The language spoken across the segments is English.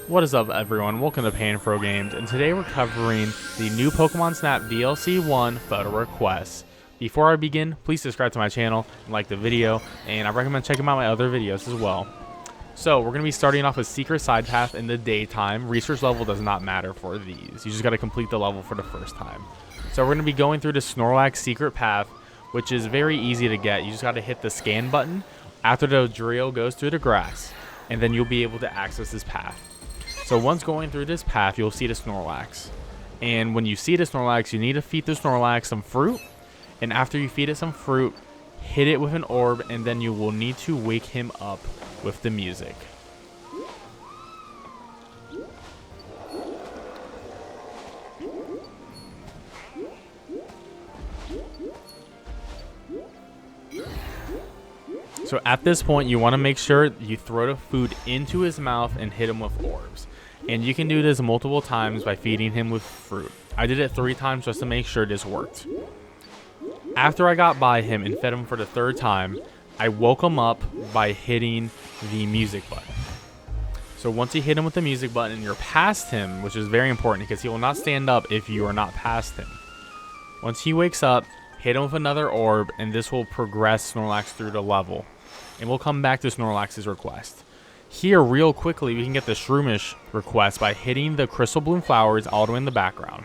What is up, everyone? Welcome to Pro Games, and today we're covering the new Pokemon Snap DLC 1 photo requests. Before I begin, please subscribe to my channel and like the video, and I recommend checking out my other videos as well. So we're going to be starting off with Secret Side Path in the daytime. Research level does not matter for these. You just got to complete the level for the first time. So we're going to be going through the Snorlax Secret Path, which is very easy to get. You just got to hit the scan button after the drill goes through the grass, and then you'll be able to access this path. So once going through this path, you'll see the Snorlax. And when you see the Snorlax, you need to feed the Snorlax some fruit. And after you feed it some fruit, hit it with an orb, and then you will need to wake him up with the music. So at this point, you want to make sure you throw the food into his mouth and hit him with orbs. And you can do this multiple times by feeding him with fruit. I did it 3 times just to make sure this worked. After I got by him and fed him for the 3rd time, I woke him up by hitting the music button. So once you hit him with the music button and you're past him, which is very important because he will not stand up if you are not past him. Once he wakes up, hit him with another orb, and this will progress Snorlax through the level. And we'll come back to Snorlax's request. Here, real quickly, we can get the Shroomish request by hitting the Crystal Bloom flowers all the way in the background.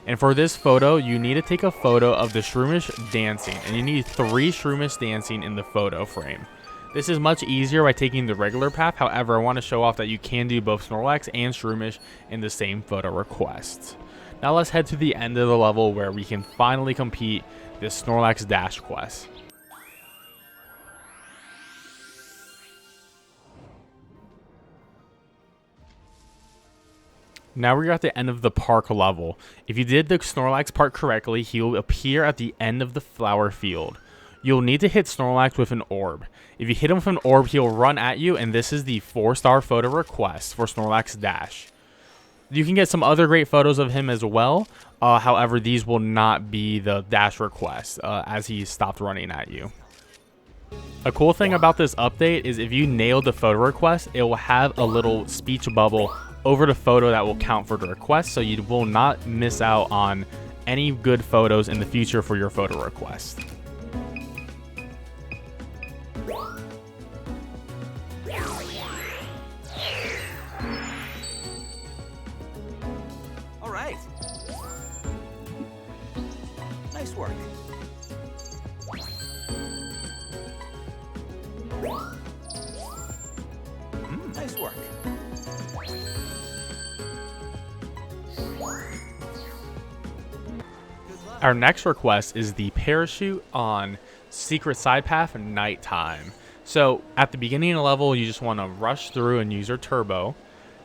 And for this photo, you need to take a photo of the Shroomish dancing, and you need 3 Shroomish dancing in the photo frame. This is much easier by taking the regular path. However, I want to show off that you can do both Snorlax and Shroomish in the same photo request. Now let's head to the end of the level where we can finally complete this Snorlax Dash quest. Now we're at the end of the park level. If you did the Snorlax part correctly, he will appear at the end of the flower field. You'll need to hit Snorlax with an orb. If you hit him with an orb, he'll run at you, and this is the 4-star photo request for Snorlax Dash. You can get some other great photos of him as well. However, these will not be the Dash request as he stopped running at you. A cool thing about this update is if you nailed the photo request, it will have a little speech bubble over the photo that will count for the request, so you will not miss out on any good photos in the future for your photo request. All right. Nice work. Nice work. Our next request is the parachute on Secret Side Path nighttime. So at the beginning of the level, you just want to rush through and use your turbo.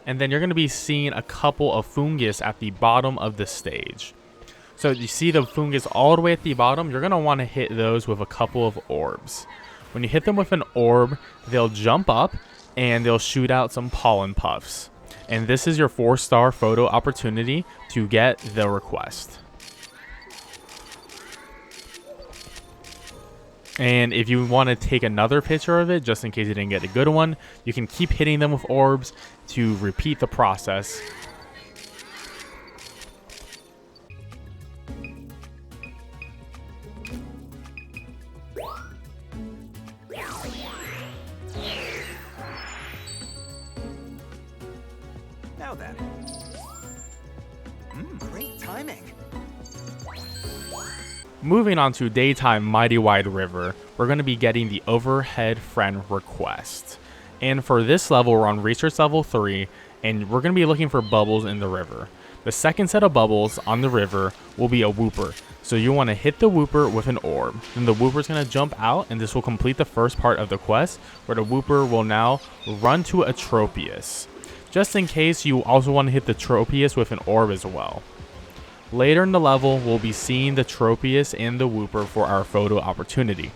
And then you're going to be seeing a couple of fungus at the bottom of the stage. So you see the fungus all the way at the bottom, you're going to want to hit those with a couple of orbs. When you hit them with an orb, they'll jump up and they'll shoot out some pollen puffs. And this is your 4-star photo opportunity to get the request. And if you want to take another picture of it, just in case you didn't get a good one, you can keep hitting them with orbs to repeat the process. Now then. Great timing. Moving on to daytime Mightywide River, we're going to be getting the overhead friend request. And for this level, we're on research level 3, and we're going to be looking for bubbles in the river. The second set of bubbles on the river will be a Wooper. So you want to hit the Wooper with an orb. Then the Wooper is going to jump out, and this will complete the first part of the quest, where the Wooper will now run to a Tropius. Just in case, you also want to hit the Tropius with an orb as well. Later in the level, we'll be seeing the Tropius and the Wooper for our photo opportunity.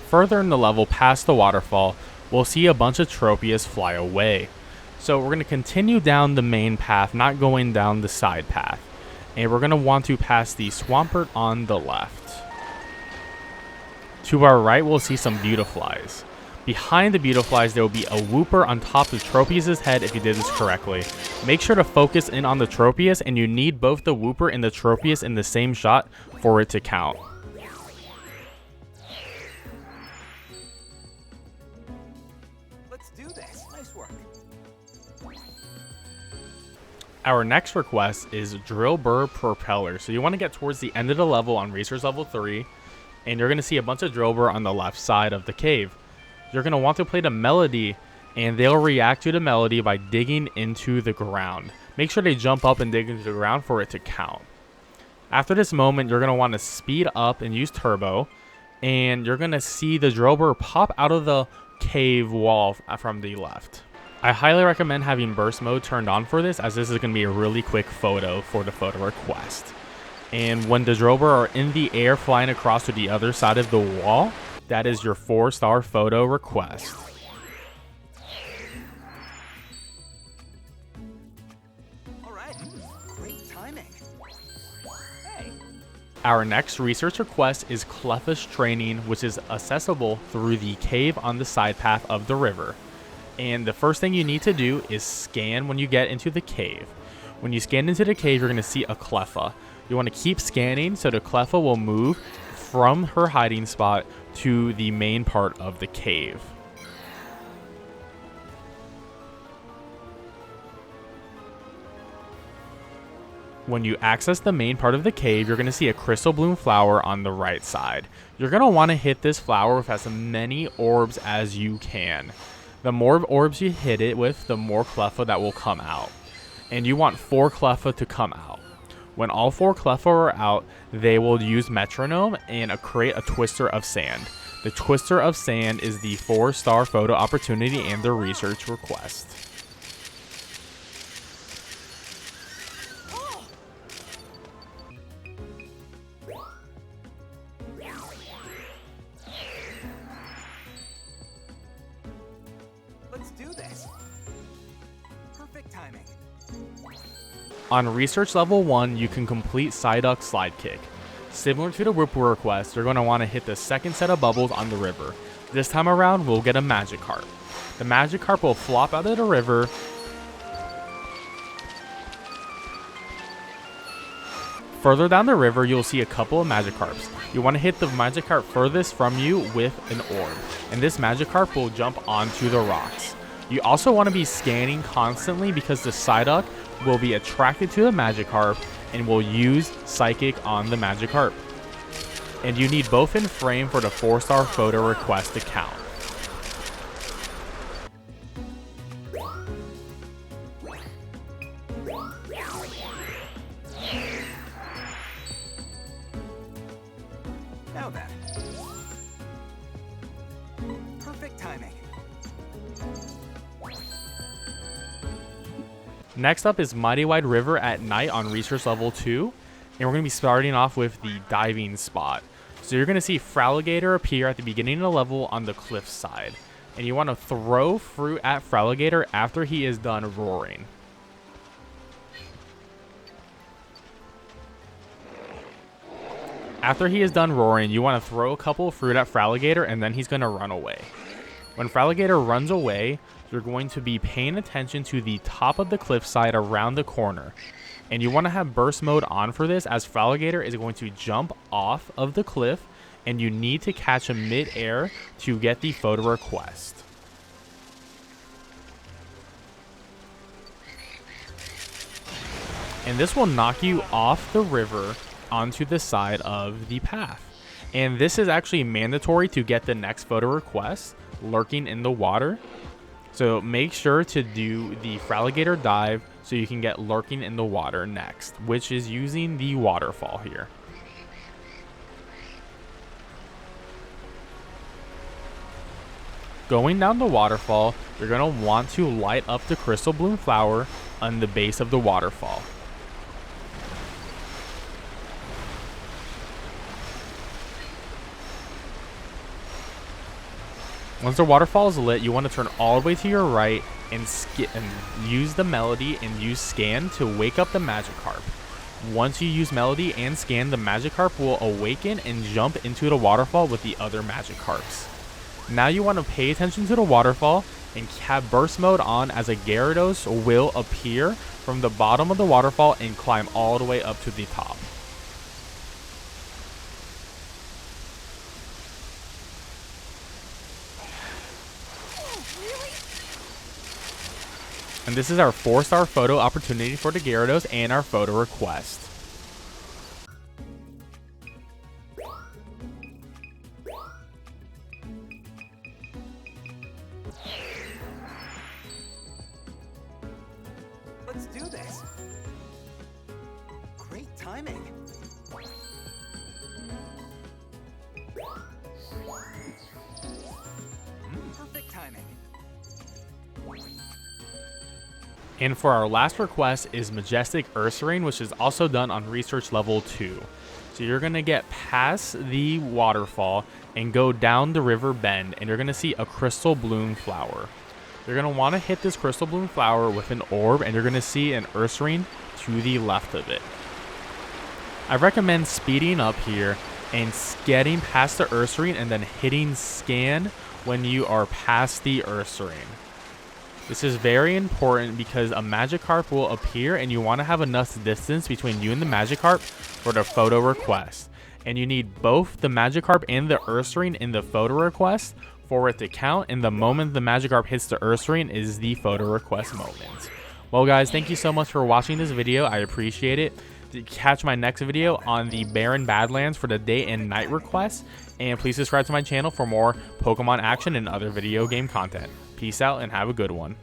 Further in the level, past the waterfall, we'll see a bunch of Tropius fly away. So we're going to continue down the main path, not going down the side path. And we're going to want to pass the Swampert on the left. To our right, we'll see some Beautiflies. Behind the Beautiflies, there will be a Wooper on top of Tropius' head if you did this correctly. Make sure to focus in on the Tropius, and you need both the Wooper and the Tropius in the same shot for it to count. Let's do this. Nice work. Our next request is Drilbur Propeller. So you want to get towards the end of the level on Research Level 3, and you're going to see a bunch of Drilbur on the left side of the cave. You're going to want to play the melody, and they'll react to the melody by digging into the ground. Make sure they jump up and dig into the ground for it to count. After this moment, you're going to want to speed up and use turbo, and you're going to see the Drilbur pop out of the cave wall from the left. I highly recommend having burst mode turned on for this, as this is going to be a really quick photo for the photo request. And when the Drilbur are in the air flying across to the other side of the wall, that is your 4-star photo request. All right. Great timing. Hey. Our next research request is Cleffa's training, which is accessible through the cave on the side path of the river. And the first thing you need to do is scan when you get into the cave. When you scan into the cave, you're going to see a Cleffa. You want to keep scanning so the Cleffa will move from her hiding spot to the main part of the cave. When you access the main part of the cave, you're going to see a crystal bloom flower on the right side. You're going to want to hit this flower with as many orbs as you can. The more orbs you hit it with, the more Cleffa that will come out. And you want 4 Cleffa to come out. When all 4 Cleffa are out, they will use Metronome and create a Twister of Sand. The Twister of Sand is the 4-star photo opportunity and the research request. Let's do this. Perfect timing. On Research Level 1, you can complete Psyduck Slidekick. Similar to the Wooper request, you're going to want to hit the second set of bubbles on the river. This time around, we'll get a Magikarp. The Magikarp will flop out of the river. Further down the river, you'll see a couple of Magikarps. You want to hit the Magikarp furthest from you with an orb, and this Magikarp will jump onto the rocks. You also want to be scanning constantly because the Psyduck will be attracted to the Magikarp and will use Psychic on the Magikarp. And you need both in frame for the 4-star photo request to count. Now then. Perfect timing. Next up is Mightywide River at night on Research Level 2, and we're going to be starting off with the diving spot. So you're going to see Fraligator appear at the beginning of the level on the cliff side, and you want to throw fruit at Fraligator after he is done roaring. After he is done roaring, you want to throw a couple of fruit at Fraligator, and then he's going to run away. When Fraligator runs away, you're going to be paying attention to the top of the cliffside around the corner. And you want to have burst mode on for this, as Fraligator is going to jump off of the cliff, and you need to catch him mid-air to get the photo request. And this will knock you off the river onto the side of the path. And this is actually mandatory to get the next photo request, lurking in the water. So make sure to do the Fraligator dive so you can get lurking in the water next, which is using the waterfall here. Going down the waterfall, you're going to want to light up the crystal bloom flower on the base of the waterfall. Once the waterfall is lit, you want to turn all the way to your right and use the melody and use scan to wake up the Magikarp. Once you use melody and scan, the Magikarp will awaken and jump into the waterfall with the other Magikarps. Now you want to pay attention to the waterfall and have burst mode on, as a Gyarados will appear from the bottom of the waterfall and climb all the way up to the top. And this is our 4-star photo opportunity for the Gyarados and our photo request. Let's do this. Great timing. Perfect timing. And for our last request is Majestic Ursaring, which is also done on Research Level 2. So you're going to get past the waterfall and go down the river bend, and you're going to see a Crystal Bloom flower. You're going to want to hit this Crystal Bloom flower with an orb, and you're going to see an Ursaring to the left of it. I recommend speeding up here and getting past the Ursaring and then hitting scan when you are past the Ursaring. This is very important because a Magikarp will appear, and you want to have enough distance between you and the Magikarp for the photo request. And you need both the Magikarp and the Ursaring in the photo request for it to count, and the moment the Magikarp hits the Ursaring is the photo request moment. Well guys, thank you so much for watching this video. I appreciate it. Catch my next video on the Barren Badlands for the day and night requests, and please subscribe to my channel for more Pokemon action and other video game content. Peace out and have a good one.